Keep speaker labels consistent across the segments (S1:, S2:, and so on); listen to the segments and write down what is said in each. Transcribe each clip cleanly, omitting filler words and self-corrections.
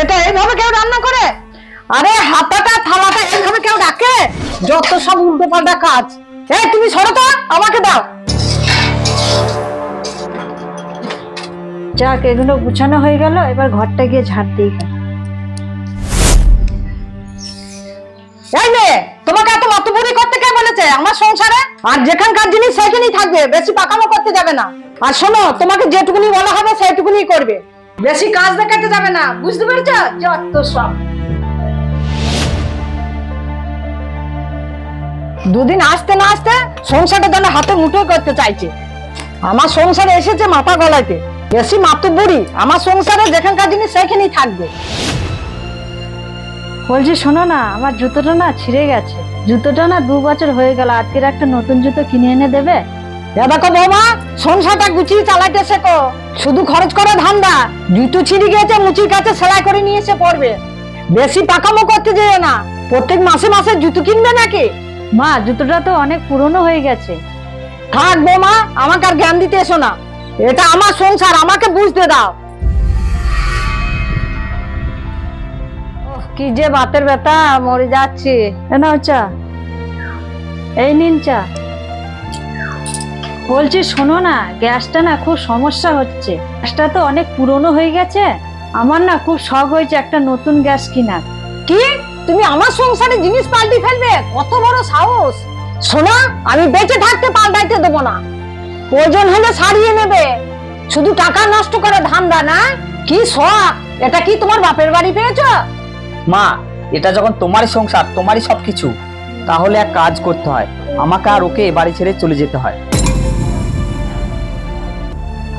S1: এটা এইভাবে কেউ রান্না করে? আরে হাতাটা থালাটা এইভাবে কেউ রাখে? যত সব উল্টো পাল্টা কাজ। এই তুমি সরো তো, আমাকে দাও।
S2: যাক, এগুলো গুছানো হয়ে গেল, এবার ঘরটা গিয়ে ঝাড় দিই।
S1: এই মেয়ে, তোমাকে এত মাতুবুরি করতে কে বলেছে আমার সংসারে? আর যেখানকার জিনিস সেখানেই থাকবে, বেশি পাকামো করতে যাবে না। আর শোনো, তোমাকে যেটুকুনি বলা হবে সেইটুকুনি করবে, বেশি কাজ দেখাতে যাবে না, বুঝতে পেরেছো? যত সব। দুদিন আসতে না আসতে সংসারটা যেন হাতে মুঠো করতে চাইছে। আমার সংসারে এসেছে মাথা গলাইতে, বেশি মাতুবুরি। আমার সংসারে যেখানকার জিনিস সেখানেই থাকবে।
S2: বলছি শোনো না, আমার জুতোটা না ছিঁড়ে গেছে। জুতোটা না 2 বছর হয়ে গেল, আজকের একটা নতুন জুতো কিনে এনে দেবে?
S1: দেখো বৌমা, সংসারটা গুছিয়ে চালাইতে শেখো, শুধু খরচ করে ধান্দা। জুতো ছিঁড়ে গিয়েছে, মুচির কাছে সেলাই করে নিয়ে এসে পড়বে। বেশি পাকামো করতে যেও না। প্রত্যেক মাসে মাসে জুতো কিনবে নাকি?
S2: মা, জুতোটা তো অনেক পুরনো হয়ে গেছে।
S1: থাক বৌমা, আমাকে আর জ্ঞান দিতে এসো না। এটা আমার সংসার, আমাকে বুঝতে দাও। কি যে বাতের ব্যথা, মরে যাচ্ছি।
S2: নাও চা, এই নিন চা। বলছি শোনো না, গ্যাসটা না খুব সমস্যা হচ্ছে। গ্যাসটা তো অনেক পুরনো হয়ে গেছে। আমার না খুব শখ হয়েছে একটা নতুন গ্যাস কেনার।
S1: কি, তুমি আমার সংসারে জিনিস পাল্টে ফেলবে? কত বড় সাহস! শোনা, আমি বেঁচে থাকতে পাল্টাইতে দেবো না। প্রয়োজন হলে সারিয়ে নেবে। শুধু টাকা নষ্ট করে ধান্দা না? কি শখ! এটা কি তোমার বাপের বাড়ি পেয়েছো?
S3: মা, এটা যখন তোমারই সংসার, তোমারই সবকিছু, তাহলে এক কাজ করতে হয়, আমাকে আর ওকে এ বাড়ি ছেড়ে চলে যেতে হয়।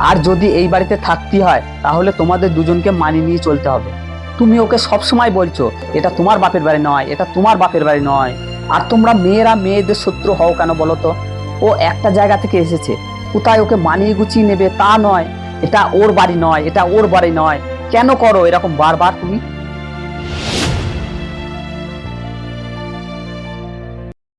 S3: আর যদি এই বাড়িতে থাকতে হয় তাহলে তোমাদের দুজনকে মানিয়ে নিয়ে চলতে হবে। তুমি ওকে সব সময় বলছো এটা তোমার বাপের বাড়ি নয়, এটা তোমার বাপের বাড়ি নয়। আর তোমরা মেয়েরা মেয়েদের শত্রু হও কেন বলো তো? ও একটা জায়গা থেকে এসেছে, কোথায় ওকে মানিয়ে গুছিয়ে নেবে তা নয়। এটা ওর বাড়ি নয়, এটা ওর বাড়ি নয়। কেন করো এরকম বারবার তুমি?